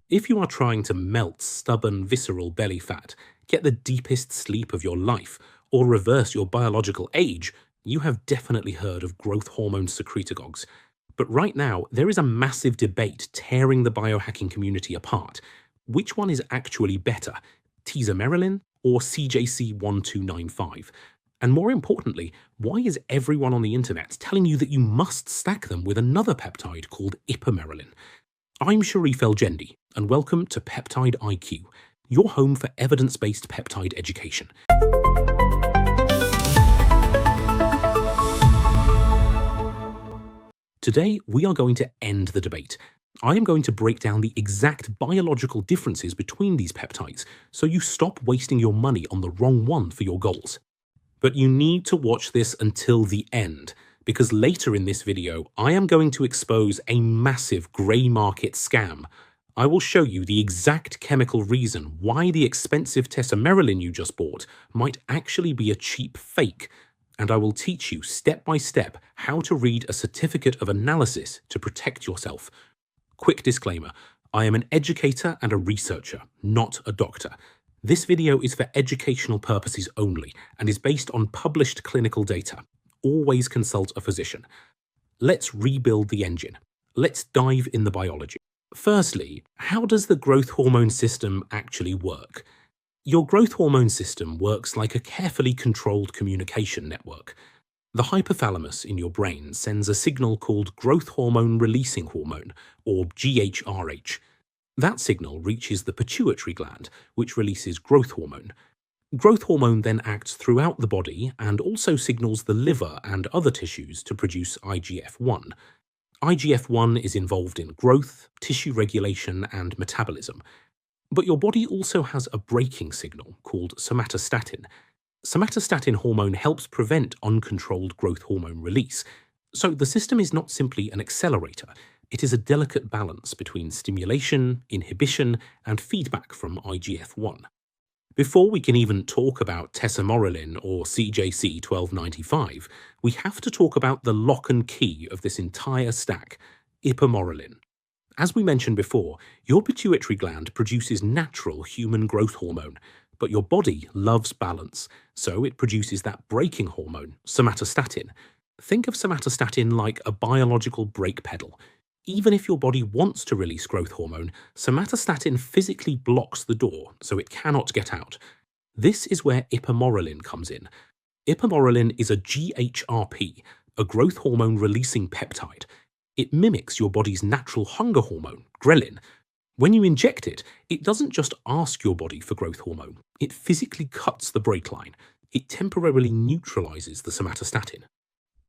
If you are trying to melt stubborn, visceral belly fat, get the deepest sleep of your life, or reverse your biological age, you have definitely heard of growth hormone secretagogues. But right now, there is a massive debate tearing the biohacking community apart. Which one is actually better, Tesamorelin or CJC1295? And more importantly, why is everyone on the internet telling you that you must stack them with another peptide called Ipamorelin? I'm Sherif Elgendy, and welcome to Peptide IQ, your home for evidence-based peptide education. Today, we are going to end the debate. I am going to break down the exact biological differences between these peptides, so you stop wasting your money on the wrong one for your goals. But you need to watch this until the end, because later in this video, I am going to expose a massive grey market scam. I will show you the exact chemical reason why the expensive Tesamorelin you just bought might actually be a cheap fake, and I will teach you step by step how to read a certificate of analysis to protect yourself. Quick disclaimer, I am an educator and a researcher, not a doctor. This video is for educational purposes only and is based on published clinical data. Always consult a physician. Let's rebuild the engine. Let's dive in the biology. Firstly, how does the growth hormone system actually work? Your growth hormone system works like a carefully controlled communication network. The hypothalamus in your brain sends a signal called growth hormone releasing hormone, or GHRH. That signal reaches the pituitary gland, which releases growth hormone. Growth hormone then acts throughout the body and also signals the liver and other tissues to produce IGF-1. IGF-1 is involved in growth, tissue regulation, and metabolism. But your body also has a braking signal called somatostatin. Somatostatin hormone helps prevent uncontrolled growth hormone release. So the system is not simply an accelerator. It is a delicate balance between stimulation, inhibition, and feedback from IGF-1. Before we can even talk about Tesamorelin or CJC1295, we have to talk about the lock and key of this entire stack, Ipamorelin. As we mentioned before, your pituitary gland produces natural human growth hormone, but your body loves balance, so it produces that braking hormone, somatostatin. Think of somatostatin like a biological brake pedal. Even if your body wants to release growth hormone, somatostatin physically blocks the door, so it cannot get out. This is where Ipamorelin comes in. Ipamorelin is a GHRP, a growth hormone releasing peptide. It mimics your body's natural hunger hormone, ghrelin. When you inject it, it doesn't just ask your body for growth hormone. It physically cuts the brake line. It temporarily neutralizes the somatostatin.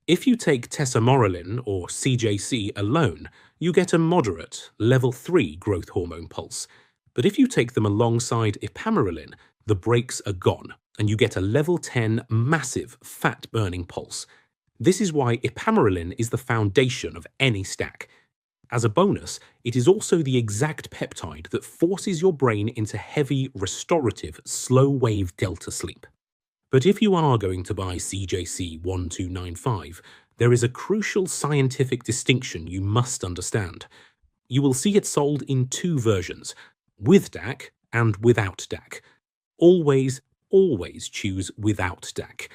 If you take Tesamorelin or CJC alone, you get a moderate, level 3 growth hormone pulse. But if you take them alongside Ipamorelin, the brakes are gone, and you get a level 10 massive fat-burning pulse. This is why Ipamorelin is the foundation of any stack. As a bonus, it is also the exact peptide that forces your brain into heavy, restorative, slow-wave delta sleep. But if you are going to buy CJC1295, there is a crucial scientific distinction you must understand. You will see it sold in two versions, with DAC and without DAC. Always, always choose without DAC.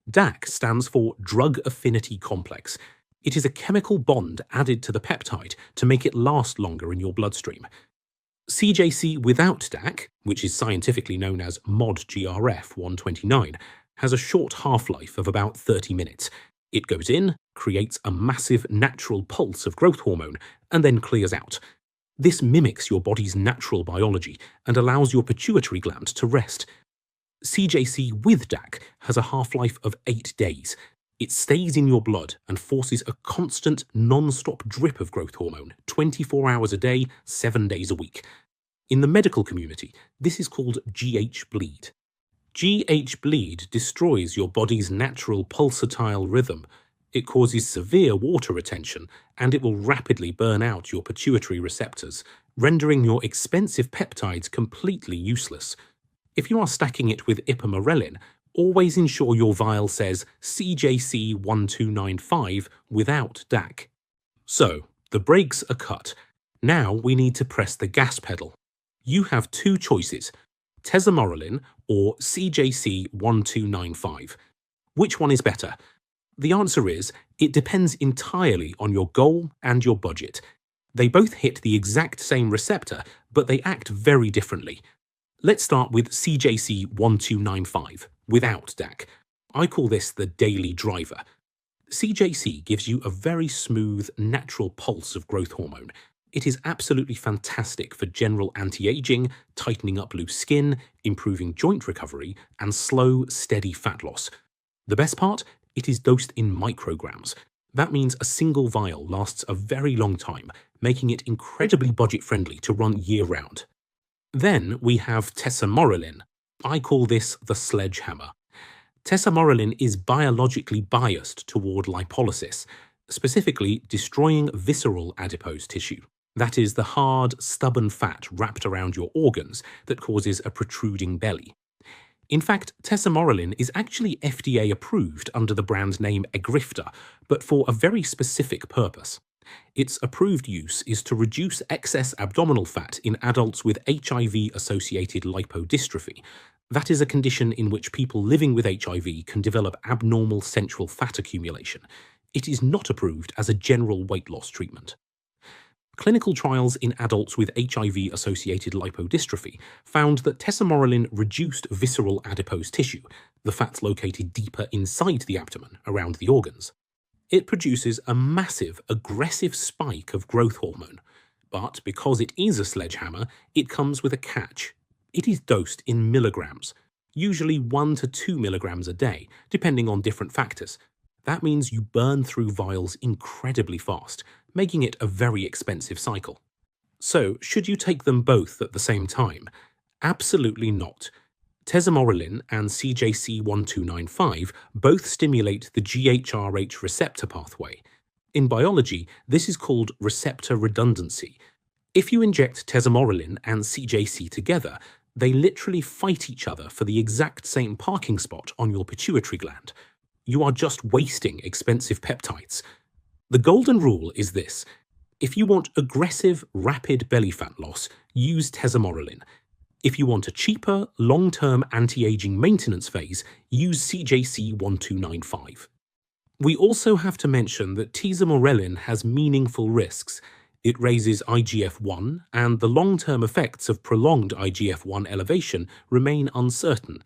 DAC stands for Drug Affinity Complex. It is a chemical bond added to the peptide to make it last longer in your bloodstream. CJC without DAC, which is scientifically known as MOD-GRF-129, has a short half-life of about 30 minutes. It goes in, creates a massive natural pulse of growth hormone, and then clears out. This mimics your body's natural biology and allows your pituitary gland to rest. CJC with DAC has a half-life of 8 days. It stays in your blood and forces a constant, non-stop drip of growth hormone, 24 hours a day, 7 days a week. In the medical community, this is called GH bleed. GH bleed destroys your body's natural pulsatile rhythm. It causes severe water retention, and it will rapidly burn out your pituitary receptors, rendering your expensive peptides completely useless. If you are stacking it with Ipamorelin, always ensure your vial says CJC1295 without DAC. So, the brakes are cut. Now we need to press the gas pedal. You have two choices, Tesamorelin or CJC1295. Which one is better? The answer is, it depends entirely on your goal and your budget. They both hit the exact same receptor, but they act very differently. Let's start with CJC1295, without DAC. I call this the daily driver. CJC gives you a very smooth, natural pulse of growth hormone. It is absolutely fantastic for general anti-aging, tightening up loose skin, improving joint recovery, and slow, steady fat loss. The best part? It is dosed in micrograms. That means a single vial lasts a very long time, making it incredibly budget-friendly to run year-round. Then we have Tesamorelin. I call this the sledgehammer. Tesamorelin is biologically biased toward lipolysis, specifically destroying visceral adipose tissue. That is the hard, stubborn fat wrapped around your organs that causes a protruding belly. In fact, Tesamorelin is actually FDA approved under the brand name Egrifta, but for a very specific purpose. Its approved use is to reduce excess abdominal fat in adults with HIV-associated lipodystrophy. That is a condition in which people living with HIV can develop abnormal central fat accumulation. It is not approved as a general weight loss treatment. Clinical trials in adults with HIV-associated lipodystrophy found that Tesamorelin reduced visceral adipose tissue, the fat located deeper inside the abdomen, around the organs. It produces a massive, aggressive spike of growth hormone. But because it is a sledgehammer, it comes with a catch. It is dosed in milligrams, usually 1 to 2 milligrams a day, depending on different factors. That means you burn through vials incredibly fast, making it a very expensive cycle. So, should you take them both at the same time? Absolutely not. Tesamorelin and CJC1295 both stimulate the GHRH receptor pathway. In biology, this is called receptor redundancy. If you inject Tesamorelin and CJC together, they literally fight each other for the exact same parking spot on your pituitary gland. You are just wasting expensive peptides. The golden rule is this: if you want aggressive, rapid belly fat loss, use Tesamorelin. If you want a cheaper, long-term anti-aging maintenance phase, use CJC1295. We also have to mention that Tesamorelin has meaningful risks. It raises IGF-1, and the long-term effects of prolonged IGF-1 elevation remain uncertain.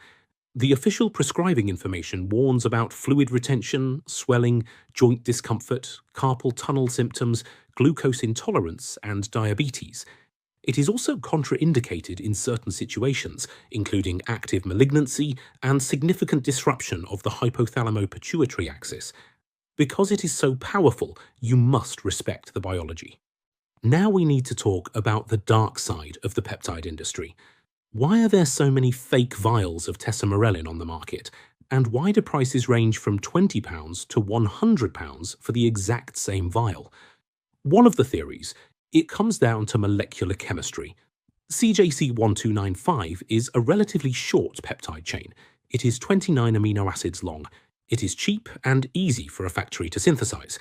The official prescribing information warns about fluid retention, swelling, joint discomfort, carpal tunnel symptoms, glucose intolerance, and diabetes. It is also contraindicated in certain situations, including active malignancy and significant disruption of the hypothalamo-pituitary axis. Because it is so powerful, you must respect the biology. Now we need to talk about the dark side of the peptide industry. Why are there so many fake vials of Tesamorelin on the market? And why do prices range from £20 to £100 for the exact same vial? One of the theories, it comes down to molecular chemistry. CJC1295 is a relatively short peptide chain. It is 29 amino acids long. It is cheap and easy for a factory to synthesize.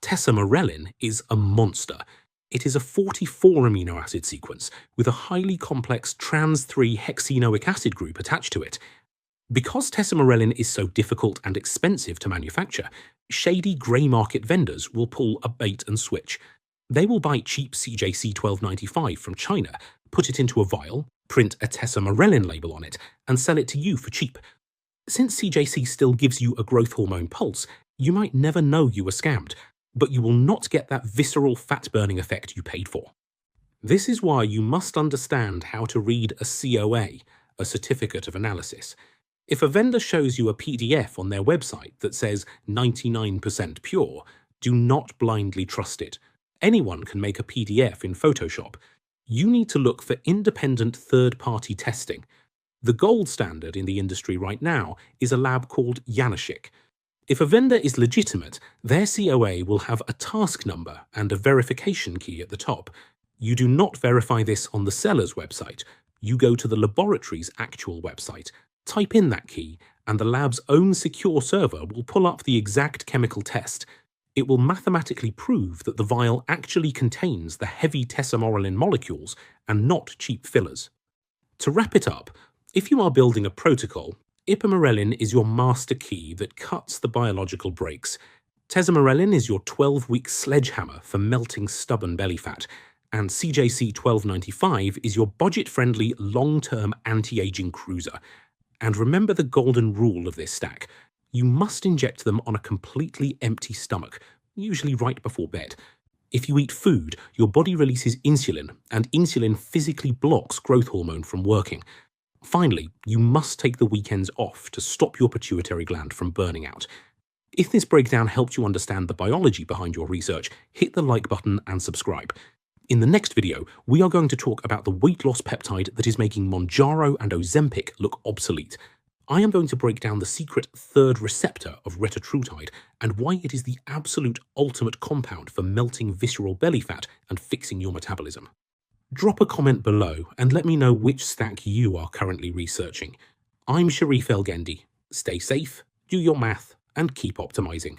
Tesamorelin is a monster. It is a 44 amino acid sequence with a highly complex trans-3 hexenoic acid group attached to it. Because Tesamorelin is so difficult and expensive to manufacture, shady grey market vendors will pull a bait and switch. They will buy cheap CJC1295 from China, put it into a vial, print a Tesamorelin label on it, and sell it to you for cheap. Since CJC still gives you a growth hormone pulse, you might never know you were scammed, but you will not get that visceral fat-burning effect you paid for. This is why you must understand how to read a COA, a Certificate of Analysis. If a vendor shows you a PDF on their website that says 99% pure, do not blindly trust it. Anyone can make a PDF in Photoshop. You need to look for independent third-party testing. The gold standard in the industry right now is a lab called Janashik. If a vendor is legitimate, their COA will have a task number and a verification key at the top. You do not verify this on the seller's website. You go to the laboratory's actual website, type in that key, and the lab's own secure server will pull up the exact chemical test. It will mathematically prove that the vial actually contains the heavy Tesamorelin molecules and not cheap fillers. To wrap it up, if you are building a protocol, Ipamorelin is your master key that cuts the biological brakes. Tesamorelin is your 12-week sledgehammer for melting stubborn belly fat, and CJC 1295 is your budget-friendly, long-term anti-aging cruiser. And remember the golden rule of this stack. You must inject them on a completely empty stomach, usually right before bed. If you eat food, your body releases insulin, and insulin physically blocks growth hormone from working. Finally, you must take the weekends off to stop your pituitary gland from burning out. If this breakdown helped you understand the biology behind your research, hit the like button and subscribe. In the next video, we are going to talk about the weight loss peptide that is making Mounjaro and Ozempic look obsolete. I am going to break down the secret third receptor of retatrutide and why it is the absolute ultimate compound for melting visceral belly fat and fixing your metabolism. Drop a comment below and let me know which stack you are currently researching. I'm Sherif Elgendy. Stay safe, do your math, and keep optimizing.